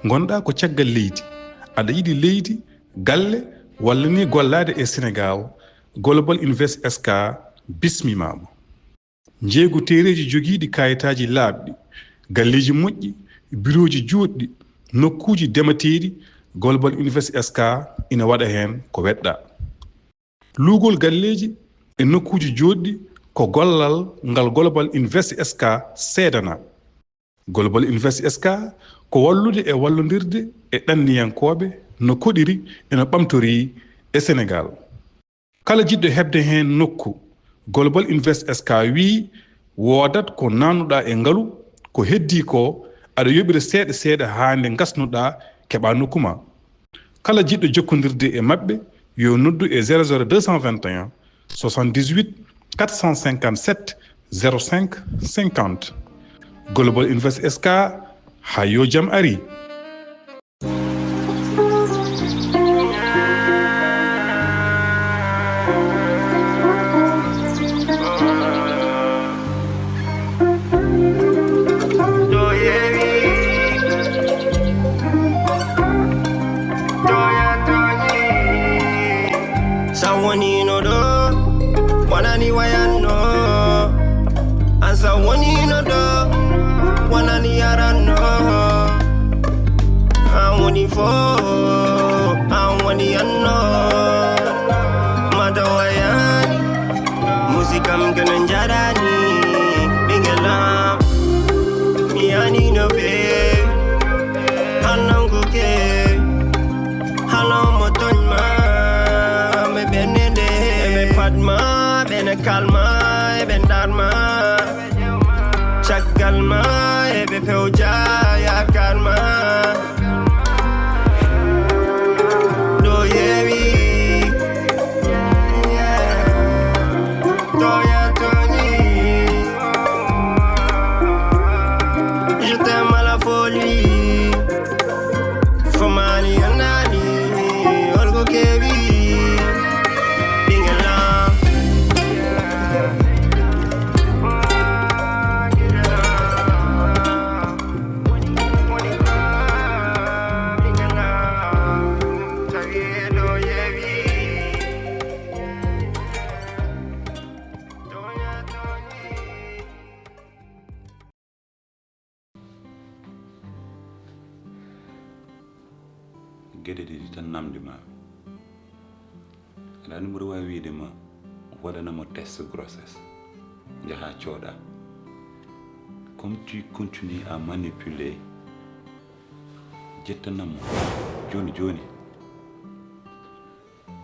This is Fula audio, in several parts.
gonɗa ko caggal leydi aɗa yiɗi leydi galle walla ni gollade e Sénégal Global Invest SK bismimama jeegu tereji jogiiɗi kayitaji laaɓɗi galleji moƴƴi biroji juutɗi nokkuji demateeɗi Global Invest SK ina waɗa hen ko weɗɗa luugol galleji e nokkuji joɗɗi ko gollal ngal Global Invest SK seedana Global Invest SK ko wallude e wallodirde e ɗanniyankoɓe no koɗiri eno ɓamtori e Sénégal kala jiɗɗo hebde hen nokku Global Invest SK wi wodat ko nanuɗa e ngalu ko heddi ko aɗa yoɓira seeɗa seeɗa ha nde gasnuɗa keɓa nokkuma kala jiɗɗo jokkodirde e mabɓe yo noddu e 00221 78 457 05 50 Global Invest SK ha yo jam ari Calma, ben darma, chakalma, ebe peuja ya calma. Do yewi, do ya toni. Je t'aime à la folie, Fomani anani, olgo kebi. Gede di tan namdi ma aɗa mbiɗa wawi wiidema waɗanamo test grossesse jaha cooɗa comme tu continues à manipuler jettanamo joni joni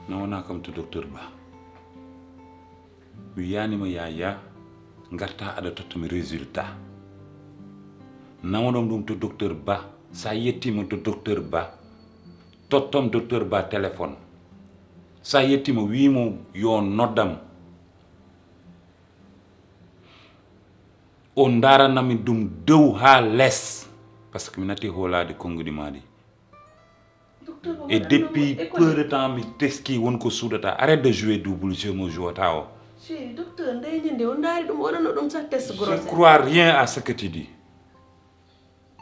nawona kam to docteur Ba mi yanima ya garta aɗa tottami résultat nawanom ɗum to docteur Ba sa yettima to docteur Ba tottom docteur Ba téléphone sa yettima wimo yo noddam o daranami ɗum dow ha less par ce que mi natti hoolade konngudi maɗi et depuis peu de temps mi teski wonko suuɗata arrête de jouer double jeu mo jouata o chéri docteur ndeyñinde o daari ɗum waɗano ɗum sax test grossesse je crois rien à ce que tu dis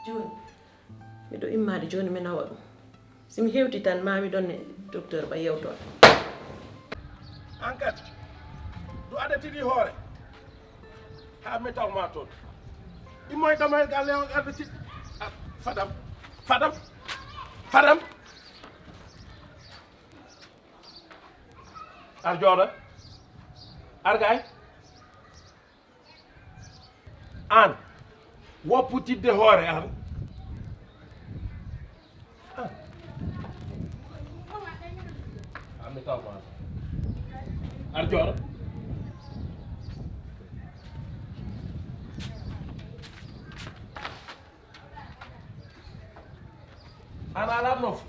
joni miɗo immade joni mi nawa ɗum simi hewti tan mami ɗon e docteur Ba yewtoon enquête du aɗatiri hoore ha mi tawma toon ɗimmoye damay galle o aɗati fadam ar jooɗo argay an wopputidde hoore an mi tawma ar jooɗo an ala nof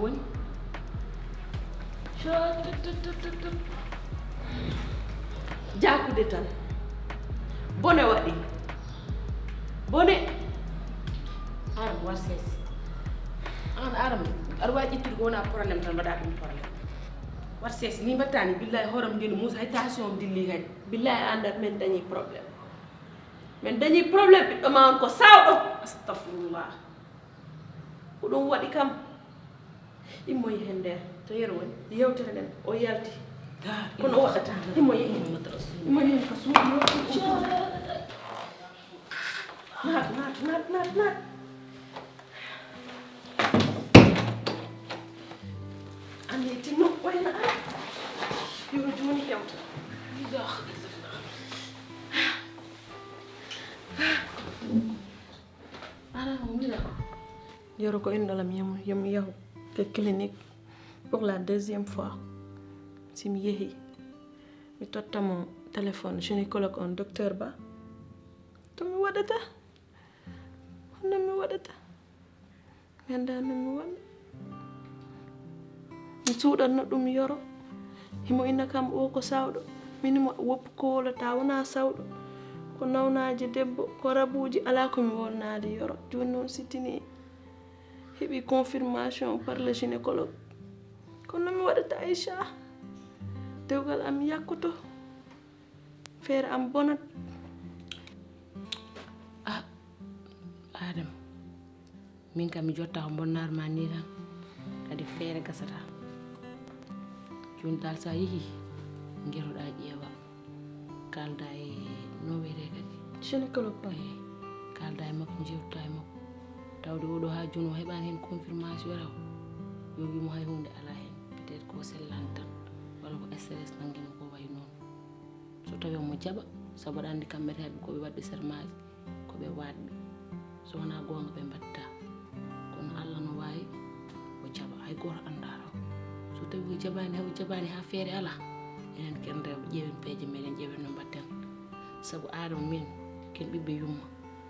woni jaakude tan bone waɗi bone aram war seesi an aram aɗa wawi ƴettude ko wona probléme tan mbaɗa ɗum probléme war seesi ni mbattani billahi horam ndeno Moussa hay tension dilli kadi billahi andat men dañi probléme ɓiɗɗo ma on ko sawɗo astahfirullah ko ɗum waɗi kam immoyi hen nder to yero woni yewtere nden o yalti kono kono o waɗata immoyi hen ko suuɗi naat andi tinno wayna ara yo joni hewta yoro ko indolam yomi yahu ke clinique pour la deuxième fois simi yeehi mi tottamo téléphone gynécologue on docteur Ba to mi waɗata honno mi waɗata mi anda no mi waɗa mi suuɗatno ɗum yoro himo inna kam o ko sawɗo minimo woppu ko wolata wona sawɗo ko nawnaji debbo ko rabuji ala komi wonnade yoro joni noon sittini heɓi confirmation par le gynécologue kono mi waɗata Aïcha dewgal am yakkuto feere am bonat Adam min kam mi jotta ko bonnar ma ni tan kadi feere gasata joni dal sa yeehi gueroɗa ƴeewa kalda e nowere kadi gynécologue ba kalda e makko jewtuta e makko tawde oɗo ha joni o heɓani hen confirmation raw yo wimo hay hunde ala hen peut être ko sellani tan walla ko stress nangimo ko way noon so tawi omo jaɓa saabu aɗa andi kamɓe heɓe koɓe wadde sermage koɓe waɗɓe so wona gonga ɓe mbatta kono Allah no wawi o jaɓa hay goto anda raw so tawi o jaɓani ha feere ala enen ken rewɓe ƴeewen peeje meɗen ƴeewen no mbatten saabu Adama min ken ɓiɓɓe yumma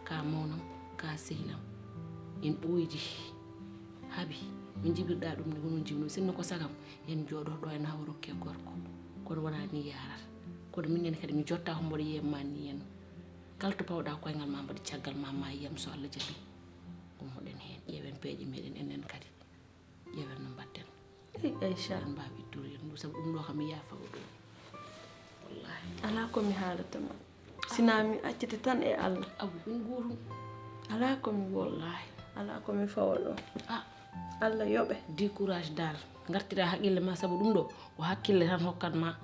ka mawnam ka sehilam en ɓoydi haaɓi min jibirɗa ɗum nde wonon jibino sinno ko sagam en jooɗo ɗo en haw rokke gorko kono wona ni yarata kono minen kadi mi jotta ko mboɗo yiyatma ni henno kala to pawɗa koyngal ma mbaɗa caggal ma yiyam so Allah jaaɓi ɗum hoɗen hen ƴeewen peeje meɗen enen kadi ƴeewen no mbatten Aïcha en mbawi ittude hen ɗum saabu ɗum ɗo kam mi yafa o ɗum wallahi ala komi haalatama sina mi accete tan e Allah abu ɗum gotum ala komi wallahi ala komi fawa ɗo Allah yoɓe décourage dal gartira haqqille ma saabu ɗum ɗo o hakkille tan hokkat ma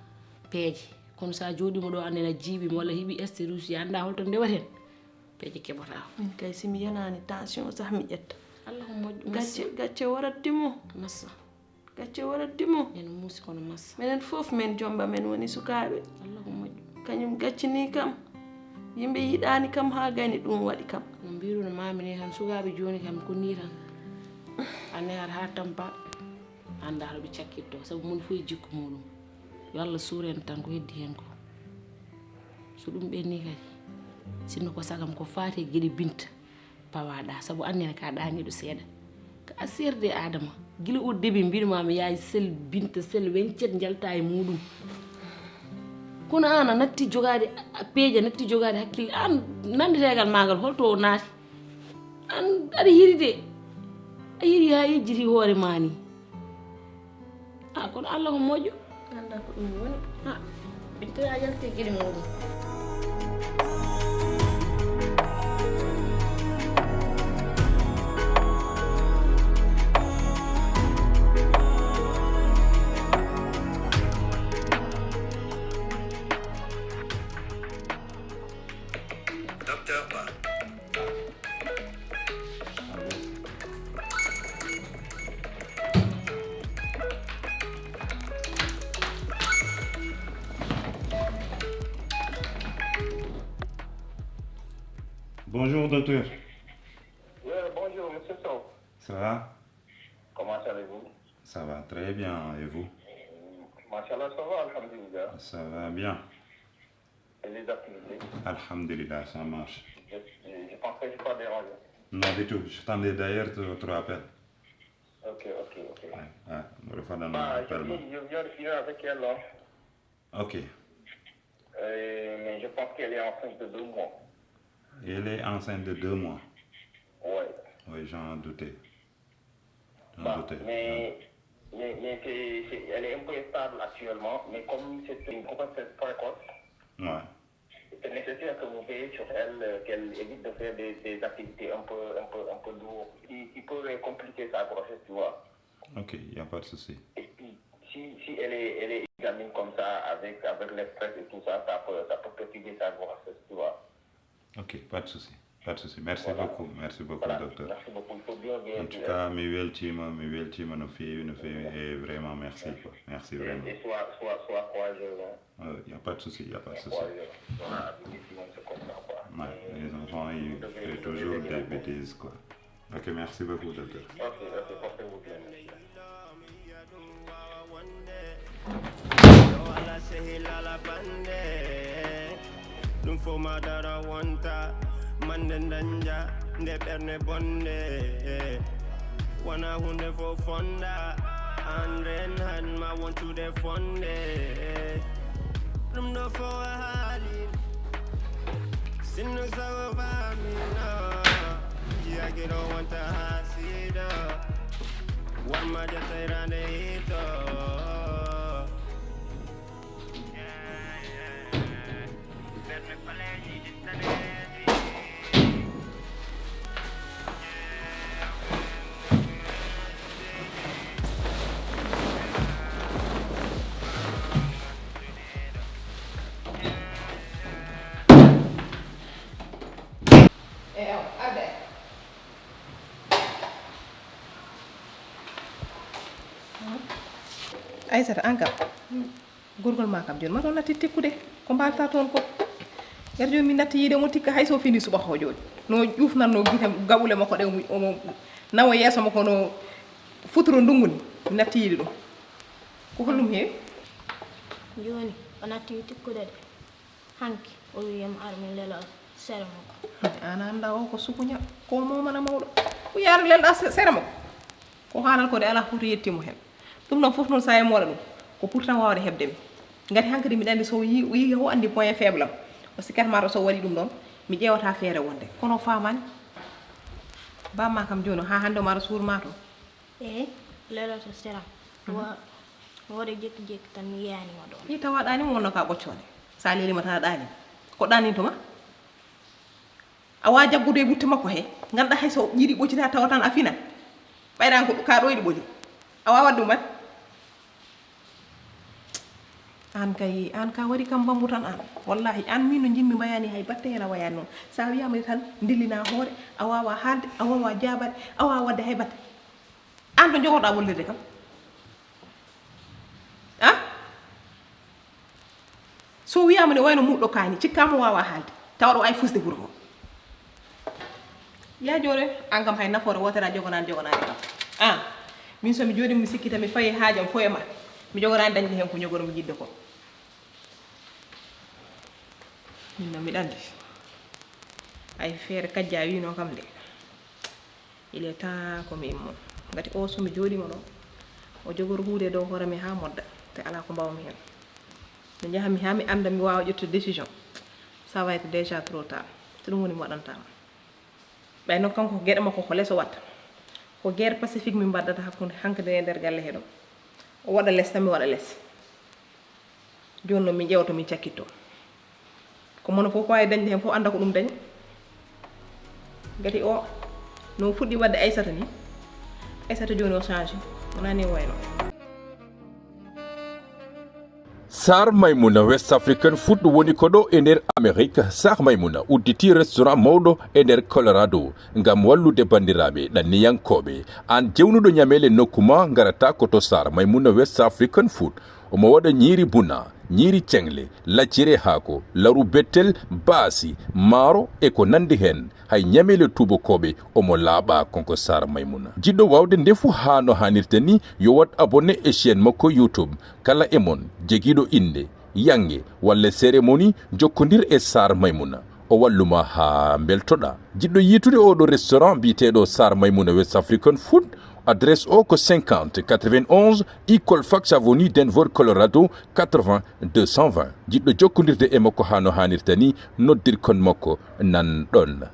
peeje kono sa jooɗima ɗo andena jiibima walla heeɓi estérusi anda holto ndewaten peeje keɓata min kay simi yanani tension sah mi ƴetta Allah ko moƴƴo gacce warat dimo massa gacce warat dimo en muusi kono massa minen fof men jomba men woni sukaɓe Allah ko moƴƴo kañum gaccini kam yimɓe yiɗani kam ha gayni ɗum waɗi kam no mbiruno mami ni tan sukaɓe joni kam ko ni tan anehata ha tampa anda hoɓe cakkitto saabu mon fof e jikku muɗum yo Allah suuren tan ko heddi hen ko so ɗum ɓenni kadi sinno ko sagam ko faati gueɗe Binta pawaɗa saabu annene ka ɗaniɗo seeɗa ka serde Adama guila o début mbiɗuma mi yaay sel Binta sel 27 jalta e muɗum kono an a natti jogade peeje natti jogade hakkille an nandetegal magal holto naati an aɗa hiri de a hiri ha yejjiti hoore ma ni kono Allah ko moƴƴo anda ko ɗum woni Binta a yalti gueɗe muɗum Docteur Ba. Bonjour, docteur. Oui, bonjour, monsieur Sow. Ça va? Comment allez-vous? Ça va très bien. Et vous? Machallah, ça va, alhamdulillah. Ça va bien. Et les activités? Alhamdulillah, ça marche. Je pensais que je ne pas déranger. Non du tout. Je t'attendais d'ailleurs votre appel. Ok. Ouais. Je viens de finir avec elle. Ok. Mais je pense qu'elle est enceinte de 2 mois. Elle est enceinte de 2 mois. Ouais. Oui, j'en doutais. Mais elle est un peu stable actuellement, mais comme c'est une grossesse précoce, c'est nécessaire que vous veillez sur elle, qu'elle évite de faire des activités un peu lourdes, qui pourraient compliquer sa grossesse, tu vois. Ok, il n'y a pas de souci. Et puis, si elle est examinée comme ça, avec le stress et tout ça, ça peut perturber sa grossesse, tu vois. Ok, pas de souci. Merci beaucoup, docteur. Merci beaucoup, il faut bien En tout cas, mi weltima no feewi et vraiment merci quoi. Merci vraiment. Et soit courageux. Il n'y a pas de souci. Les enfants, ils font toujours des bêtises quoi. Ok, merci beaucoup docteur. Ok, portez-vous bien. Mande danja nde ɓerne bonde wona hunde fo fonda andren han ma wontude fonde ɗum ɗo fo a haali sinno sago famino jiyagiɗo wonta ha sido wanma jatayrande hito ɓerne paleji jittane Aissata an kam gorgol ma kam joni ma ɗon natti tikkude ko mbalta toon ko gar joni mi natti yiide mo tikka hay so fini subaka joni no ƴufnatno guite gaɓule makko ɗe omo nawa yeeso makko no futuro ndungu ni mi natti yiide ɗum ko hollum heewi joni o natti tikkude de hanki o wiyam armi lela sere makko an anda o ko sukuña ko momana mawɗo o yaara lelɗa sere makko ko haalal ko de ala foto yettimo hen ɗum noon fof noon sa e moɗa ɗum ko pourtant wawde heɓde mi gati hankkadi miɗa andi so yi ho andi point faible am o sikkat mata so waɗi ɗum ɗon mi ƴewata feere wonde kono famani bamma kam joni ha hande o mata suurma to lelata seram waɗa jekki jekki tan mi yiyanima ɗon ni tawa ɗanima wonno ka ɓoccode sa lelima tan a ɗanima ko ɗanintoma awa jaggude e ɓutte makko he ganduɗa hay so yiiɗi ɓoccita tawa tan a fina ɓayɗan ko ka ɗo yiɗi ɓoci a wawa ɗum wat an ka waɗi kam bambu tan an wallahi an min no jimmi mbayani hay batte hen a wayani noon sa wiyama tan dillina hoore a wawa haalde a wawa jabade a wawa wadde hay batte an to jogoɗa wollirde kam so wiyama ne wayno muɗɗo kaani cikkama wawa haalde tawaɗo ay fusde ɓuuro ngo ya joni an kam hay nafoore wotera jogonani kam min somi joni mi sikkita mi fayi haajam fo e ma mi jogorani dañde hen ko jogoro mi jidde ko min noon miɗa andi ay feere kajja wino kam de il est temps komi immo gati o somi jooɗima ɗo o jogoro huude dow hoore mi ha modda te ala ko mbawmi hen mi jahami ha mi anda mi wawa ƴettude décision ça va être déjà trop tard te ɗum woni mi waɗantama ɓay noon kanko gueɗe makko ko leso watta ko guerre pacifique min mbaddata hakkude hankade e nder galle heɗo o waɗa less tan mi waɗa less joni noon min ƴewto min cakkitto ko mono fof ko wawi dañde hen fof anda ko ɗum dañi gati o no fuɗɗi wadde Aissata ni Aissata joni o change wona ni wayno Sar Maimouna West African Food woni koɗo e nder Amérique. Sar Maimouna udditi restaurant mawɗo e nder Colorado ngam wallude bandiraɓe ɗanniyankoɓe. An jewnuɗo ñamele nokkuma garata koto Sar Maimouna West African Food. Omo waɗa ñiiri buna, ñiiri cengle, laccire haako, laru bettel, baasi, maaro e ko nandi hen. Hay ñamele tubakoɓe omo laaɓa konko Sar Maimouna. Jiɗɗo wawde ndefu ha no hanirta ni yo wat abonné e chaîne makko YouTube. Kala e mon jegiɗo inde, yange walla cérémonie jokkodir e Sar Maimouna. o walluma ha beltoɗa jiɗɗo yitude oɗo restaurant biteɗo Sar Maimouna West African Food adresse o ko 50 91 École Fax Avenue Denver Colorado 80 220 jiɗɗo jokkodirde e makko ha no hanirta ni noddir kon makko nan ɗon.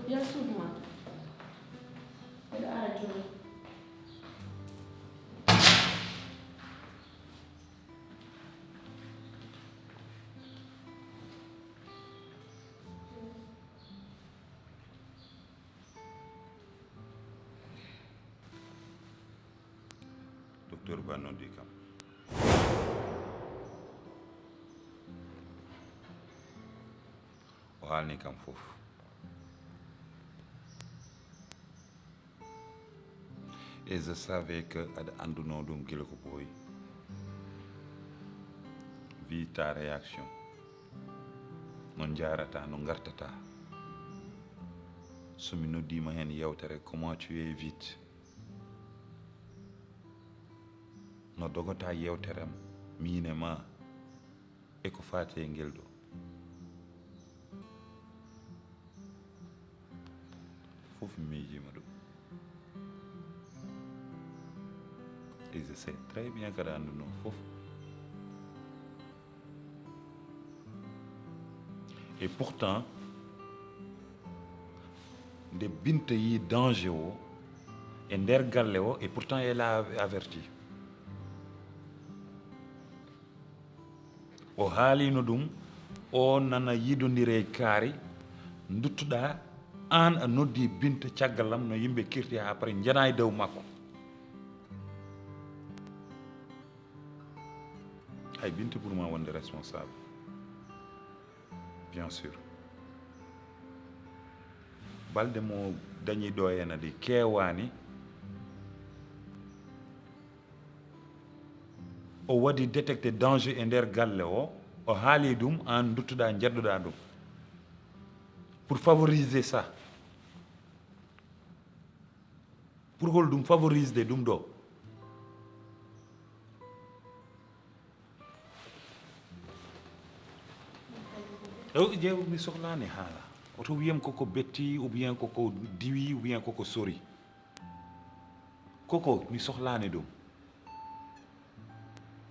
Yar suuduma mbeɗa ara joni. Docteur Ba noddi kam o haalni kam fof et je savais que aɗa anduno ɗum gila ko ɓooyi wi ta réaction no jarata no gartata somi noddima hen yewtere comment tu es vite no dogota yewterem mine ma e ko fati e ngel ɗo fof mi miijima ɗum et je sais très bien kada anduno fof et pourtant nde Binta yi danger o e nder galle o et pourtant elle a averti o haalino ɗum o nana yidodire kaari duttuɗa an a noddi Binta caggalam no yimɓe kirti ha après jana e dow makko hay Binta pour ma wonde responsable bien sûr balde mo dañi ɗo hena de kewani o waɗi détecté danger e nder galle o o haali ɗum an duttuɗa jeddoɗa ɗum pour favoriser ça pour hol ɗum favoriser ɗum ɗo ƴeew mi sohlani haala oto wiyam koko betti ou bien koko diwi ou bien koko sori koko mi sohlani ɗum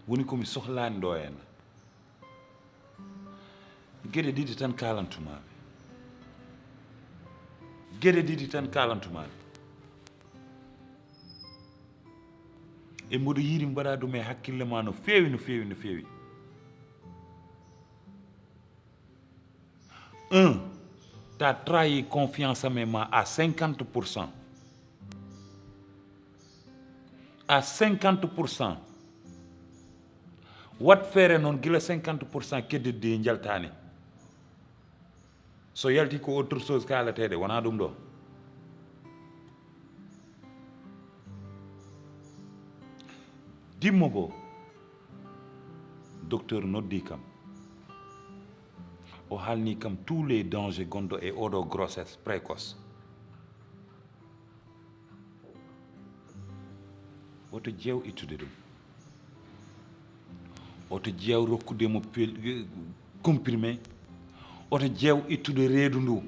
woni komi sohlani ɗo henna gueɗe ɗiɗi tan kalantumaɓe gueɗe ɗiɗi tan kalantumaɓe e mboɗo yiiri mbaɗa ɗum e hakkille ma no feewi no feewi no feewi 1 t'as trahi confiance à ma à 50%. À 50%. What faire non gila 50% kedde de jaltani. So yalti ko autre chose kala tede wana dum do. Dimmogo docteur noddi kam o halni kam tous les dangers gondo e odo grossesse précoce oto jeew ittude ɗum oto jeew rokkude mo comprimé oto jeew ittude reedu ndu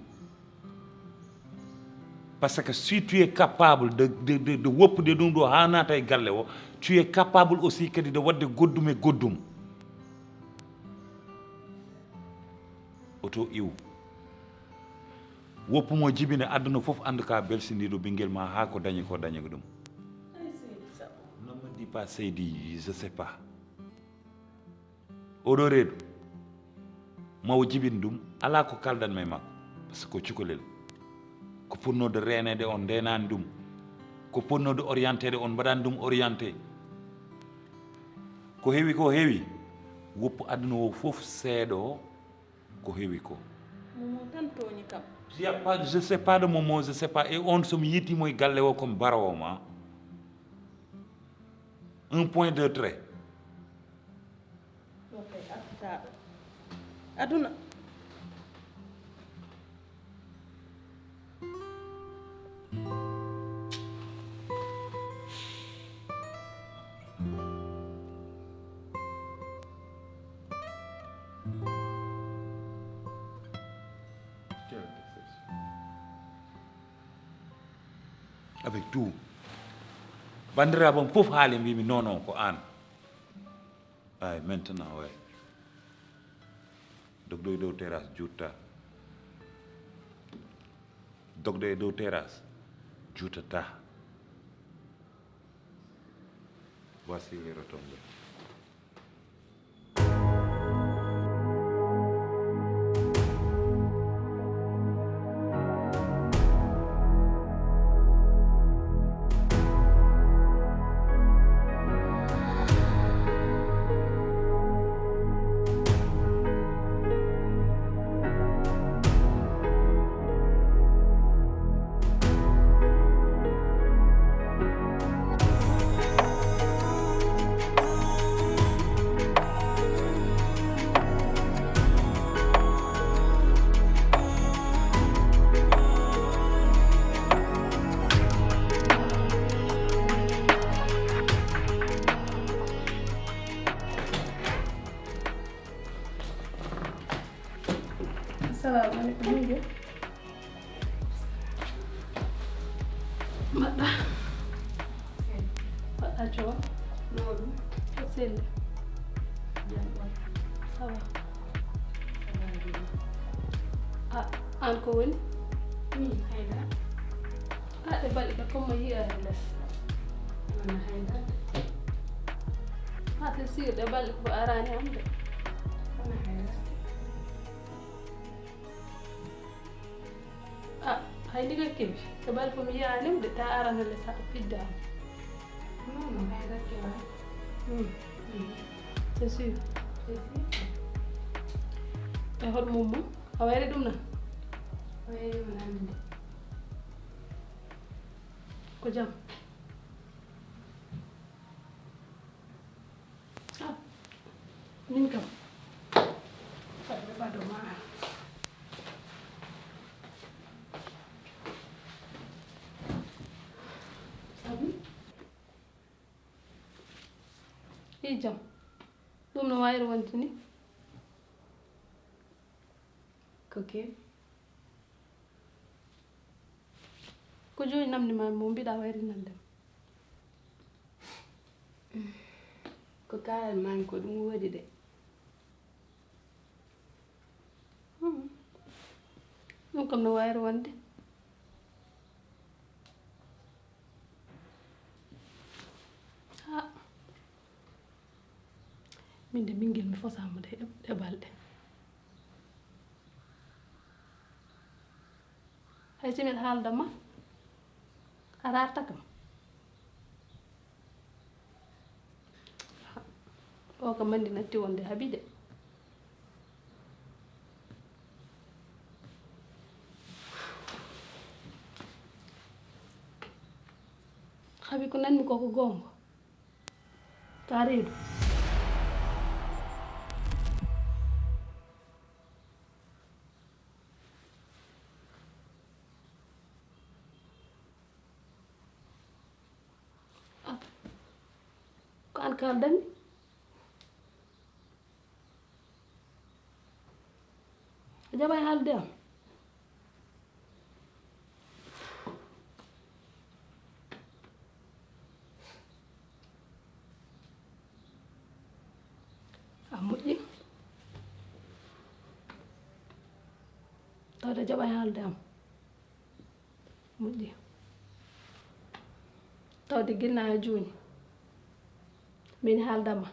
parce que si tu es capable de woppude ɗum ɗo ha nata e galle o tu es capable aussi kadi de wadde goddum e goddum oto iw woppumo jibine aduna fof anda ka belsindiɗo ɓinguel ma ha ko dañi ko ɗum ne me dis pas Seydi je sais pas oɗo reedu mawo jibin ɗum ala ko kaldanma e makko par ce que ko cukalel ko potnode renede on ndenani ɗum ko potnode orienté de on mbaɗani ɗum orienté ko heewi woppu aduna o fof seeɗo ko heewi ko tooñi kam. Je sais pas de moment, je sais pas. Et on se yiti moy galle wo comme barawoma. Un point de trait. Ok, attends. Aduna. Avec tout. Bandirabam fof haali mbimi non ko an. Ay maintenant ouais. Dogdo do terrasse jutta. Dogdo do terrasse juttata. Voici les retombées. Assalamualaikum Ibu. Mata. Pak Ajo. Nolu. Kecil. Sawa. Anko woni? Hayda. De balik ka comme yi les. Mana hayda. Te sir de balik ko arani am de. Mana hayda. Hay diga kebi te bal fo mi yanim de ta arana le sa fidda non hay da kewa c'est sûr e hol mum a wayre dum na wayre dum na ande ko jam min kam fa do ma jam ɗum no wayri wonde ni ko kewi ko joni namdima mo mbiɗa wayri nande ko karal mami ko ɗum woodi de ɗum kam no wayri wonde min de ɓinguel mi fosamo de e balɗe hay simin haaldama a rarta kam o kam mandi natti wonde haaɓi de haaɓi ko nanmi koko gonga ka reedu ko an kaldami a jaɓa e haalde am a moƴƴi tawde a jaɓa e haalde am moƴƴi tawde guilna ha joni min haaldama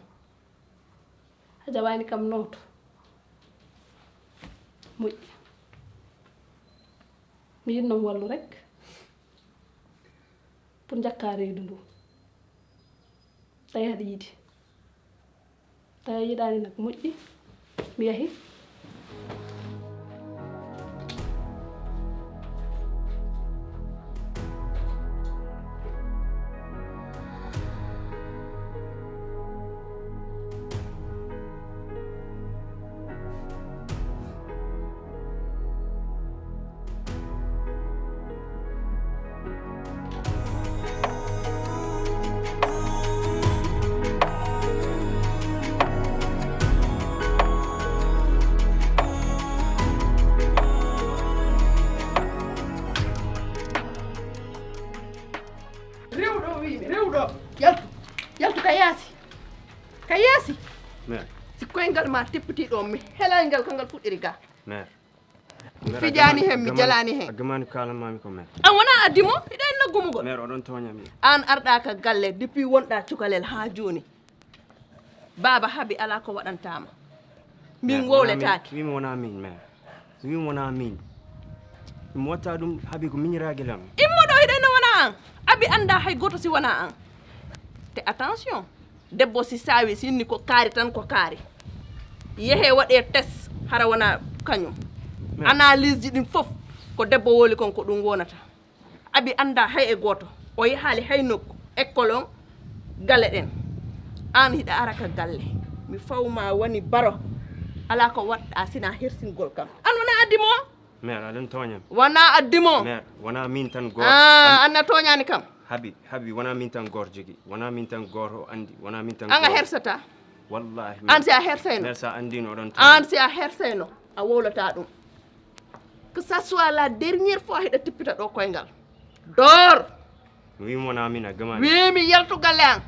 a jaɓani kam noto moƴƴi mi yinnom wallu rek pour jakka reedu ndu tawi aɗa yiiɗi tawi a yiɗani nak moƴƴi mi yahi kayasi mère si koyngal ma teppitiɗo mi helalngal ko ngal fuɗɗiri ga mère fijani hen mi jalani hen agamani kalamami ko mère an wona addimo hiɗa en naggumugol mère oɗon toñami an arɗa ka galle depuis wonɗa cukalel ha joni baba haabi ala ko waɗantama min wowletaki wimi wona min mère so wimi wona min mi watta ɗum haabi ko miñiraguelam immoɗo hiɗenne wona an abi anda hay goto si wona an te attention debbo si sawi sinni ko kaari tan ko kaari yeehe waɗe test hara wona kañum analyse ji ɗin fof ko debbo woli kon ko ɗum wonata abi anda hay e goto o yahali hay nokku école on galle ɗen an hiɗa ara ka galle mi fawma woni baro ala ko waɗɗa sina hersingol kam an wona addimo mère aɗon toñam wona addimo mère wona min tan goto anna toñani kam habi wona min tan goto jogui wona min tan goto o andi wona min tan anga hersata wallahi an si a hersayno mère sa andino oɗon an si a hersayno a wowlata ɗum que ça soit la dernière fois hiɗa tippita ɗo koyngal dor mi wimi wona min a gamani wimi yaltu galle an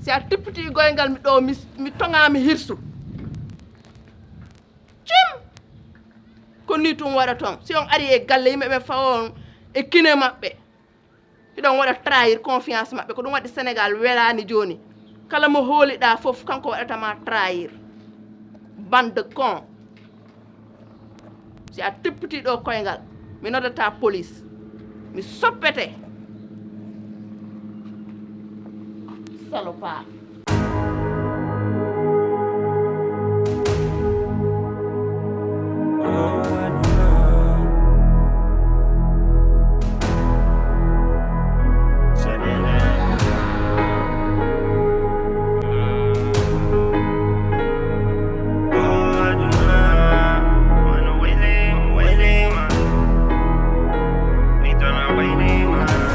si a tippiti goyngal mi ɗo mi toŋami hirsu cim ko ni tum waɗa toon si on ari e galle yimɓeɓe fawon e kine maɓɓe hiɗon waɗa trahir confiance maɓɓe ko ɗum waɗi sénégal welani joni kala mo hooliɗa fof kanko waɗatama trahir bande con si a tippiti ɗo koyngal mi noddata police mi soppete salopard Waiting,